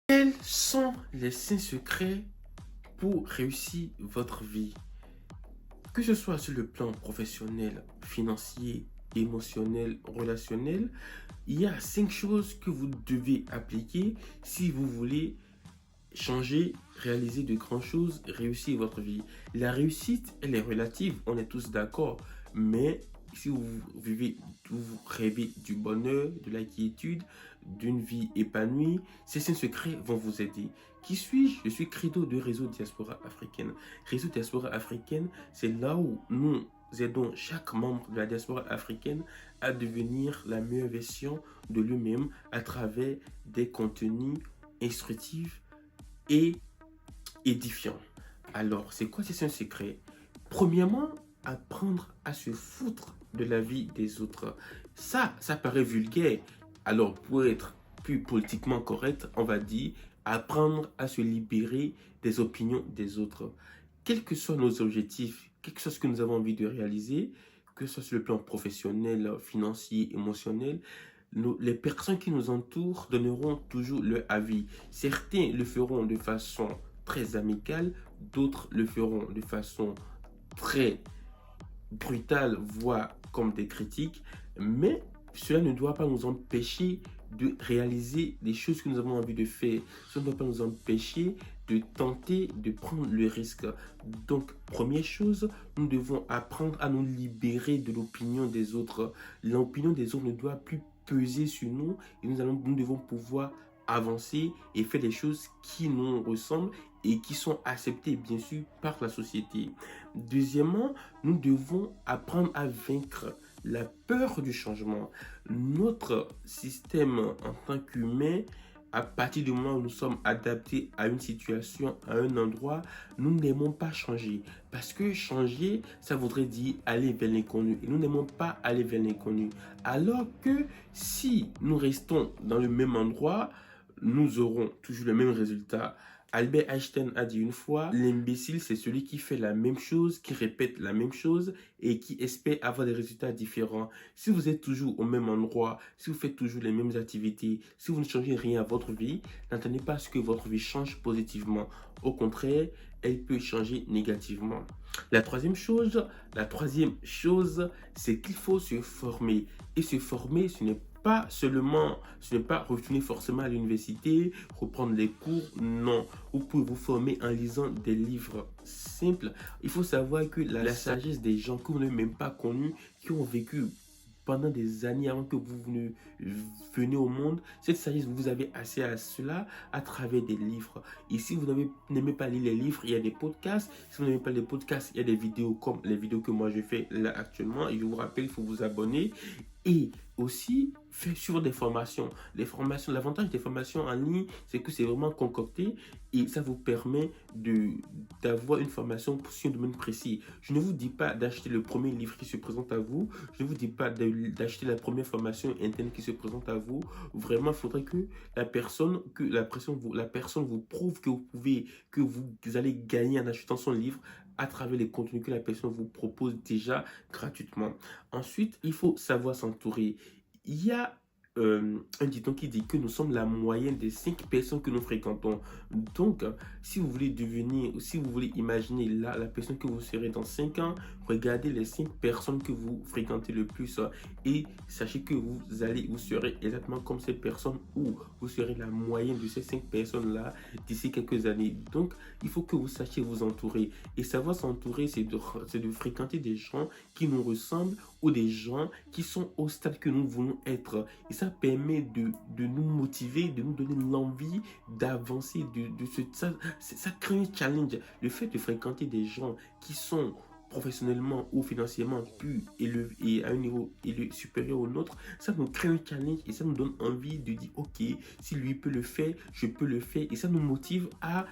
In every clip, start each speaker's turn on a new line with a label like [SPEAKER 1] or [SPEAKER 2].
[SPEAKER 1] Quels sont les 5 secrets pour réussir votre vie? Que ce soit sur le plan professionnel, financier, émotionnel, relationnel, il y a 5 choses que vous devez appliquer si vous voulez changer, réaliser de grandes choses, réussir votre vie. La réussite, elle est relative, on est tous d'accord, mais si vous rêvez du bonheur, de la quiétude, d'une vie épanouie, ces 5 secrets vont vous aider. Qui suis-je? Je suis Credo de Réseau Diaspora Africaine. Réseau Diaspora Africaine, c'est là où nous aidons chaque membre de la diaspora africaine à devenir la meilleure version de lui-même à travers des contenus instructifs et édifiant. Alors, c'est quoi ces 5 secrets? Premièrement, apprendre à se foutre de la vie des autres. Ça paraît vulgaire. Alors, pour être plus politiquement correct, on va dire apprendre à se libérer des opinions des autres. Quels que soient nos objectifs, quelque chose que nous avons envie de réaliser, que ce soit sur le plan professionnel, financier, émotionnel, les personnes qui nous entourent donneront toujours leur avis. Certains le feront de façon très amicale, d'autres le feront de façon très brutale, voire comme des critiques, mais cela ne doit pas nous empêcher de réaliser les choses que nous avons envie de faire. Cela ne doit pas nous empêcher de tenter de prendre le risque. Donc, première chose, nous devons apprendre à nous libérer de l'opinion des autres. L'opinion des autres ne doit plus peser sur nous et nous devons pouvoir avancer et faire des choses qui nous ressemblent et qui sont acceptées bien sûr par la société. Deuxièmement, nous devons apprendre à vaincre la peur du changement. Notre système en tant qu'humain, à partir du moment où nous sommes adaptés à une situation, à un endroit, nous n'aimons pas changer. Parce que changer, ça voudrait dire aller vers l'inconnu. Et nous n'aimons pas aller vers l'inconnu. Alors que si nous restons dans le même endroit, nous aurons toujours le même résultat. Albert Einstein a dit une fois, l'imbécile, c'est celui qui fait la même chose, qui répète la même chose et qui espère avoir des résultats différents. Si vous êtes toujours au même endroit, si vous faites toujours les mêmes activités, si vous ne changez rien à votre vie, n'attendez pas à ce que votre vie change positivement. Au contraire, elle peut changer négativement. La troisième chose, c'est qu'il faut se former. Et se former, ce n'est pas retourner forcément à l'université, reprendre les cours, non. Vous pouvez vous former en lisant des livres simples. Il faut savoir que la sagesse des gens que vous n'avez même pas connus, qui ont vécu pendant des années avant que vous ne venez au monde, cette sagesse, vous avez accès à cela à travers des livres. Et si vous n'aimez pas lire les livres, il y a des podcasts. Si vous n'aimez pas les podcasts, il y a des vidéos comme les vidéos que moi je fais là actuellement. Et je vous rappelle, il faut vous abonner. Et aussi, faire suivre des formations. L'avantage des formations en ligne, c'est que c'est vraiment concocté et ça vous permet d'avoir une formation sur un domaine précis. Je ne vous dis pas d'acheter le premier livre qui se présente à vous. Je ne vous dis pas d'acheter la première formation interne qui se présente à vous. Vraiment, il faudrait que la personne vous prouve que vous allez gagner en achetant son livre à travers les contenus que la personne vous propose déjà gratuitement. Ensuite, il faut savoir s'entourer. Il y a un dicton qui dit que nous sommes la moyenne des 5 personnes que nous fréquentons. Donc, si vous voulez devenir, si vous voulez imaginer la personne que vous serez dans 5 ans, regardez les 5 personnes que vous fréquentez le plus et sachez que vous serez exactement comme ces personnes ou vous serez la moyenne de ces 5 personnes-là d'ici quelques années. Donc, il faut que vous sachiez vous entourer. Et savoir s'entourer, c'est de fréquenter des gens qui nous ressemblent ou des gens qui sont au stade que nous voulons être. Et ça permet de nous motiver, de nous donner l'envie d'avancer. Ça crée un challenge. Le fait de fréquenter des gens qui sont professionnellement ou financièrement plus élevés et à un niveau supérieur au nôtre, ça nous crée un challenge et ça nous donne envie de dire ok, si lui peut le faire, je peux le faire et ça nous motive à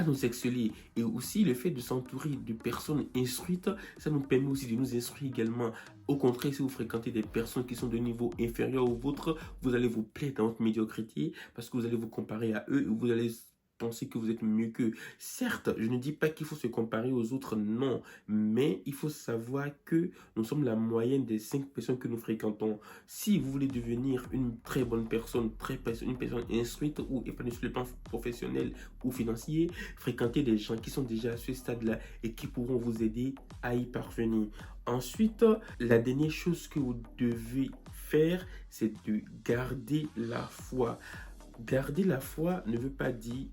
[SPEAKER 1] nous exceller. Et aussi le fait de s'entourer de personnes instruites, ça nous permet aussi de nous instruire également. Au contraire, si vous fréquentez des personnes qui sont de niveau inférieur au vôtre, vous allez vous plaire dans votre médiocrité parce que vous allez vous comparer à eux et vous allez pensez que vous êtes mieux qu'eux. Certes, je ne dis pas qu'il faut se comparer aux autres, non, mais il faut savoir que nous sommes la moyenne des 5 personnes que nous fréquentons. Si vous voulez devenir une très bonne personne, une personne instruite ou épanouie sur le plan professionnel ou financier, fréquentez des gens qui sont déjà à ce stade-là et qui pourront vous aider à y parvenir. Ensuite, la dernière chose que vous devez faire, c'est de garder la foi. Garder la foi ne veut pas dire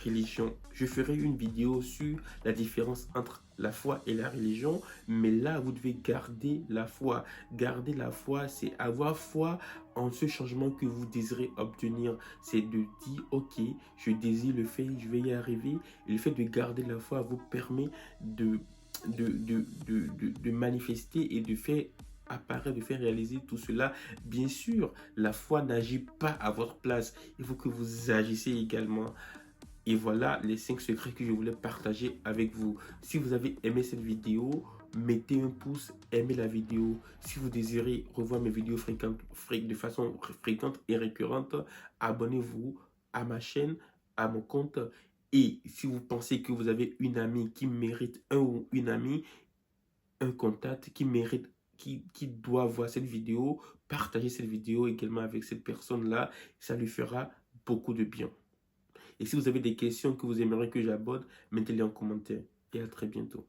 [SPEAKER 1] religion. Je ferai une vidéo sur la différence entre la foi et la religion, mais là, vous devez garder la foi. Garder la foi, c'est avoir foi en ce changement que vous désirez obtenir. C'est de dire, ok, je désire le faire, je vais y arriver. Et le fait de garder la foi vous permet de manifester et de faire apparaître, de faire réaliser tout cela. Bien sûr, la foi n'agit pas à votre place. Il faut que vous agissez également. Et voilà les 5 secrets que je voulais partager avec vous. Si vous avez aimé cette vidéo, mettez un pouce, aimez la vidéo. Si vous désirez revoir mes vidéos de façon fréquente et récurrente, abonnez-vous à ma chaîne, à mon compte. Et si vous pensez que vous avez une amie qui mérite, un ou une amie, un contact qui mérite, qui doit voir cette vidéo, partagez cette vidéo également avec cette personne-là. Ça lui fera beaucoup de bien. Et si vous avez des questions que vous aimeriez que j'aborde, mettez-les en commentaire. Et à très bientôt.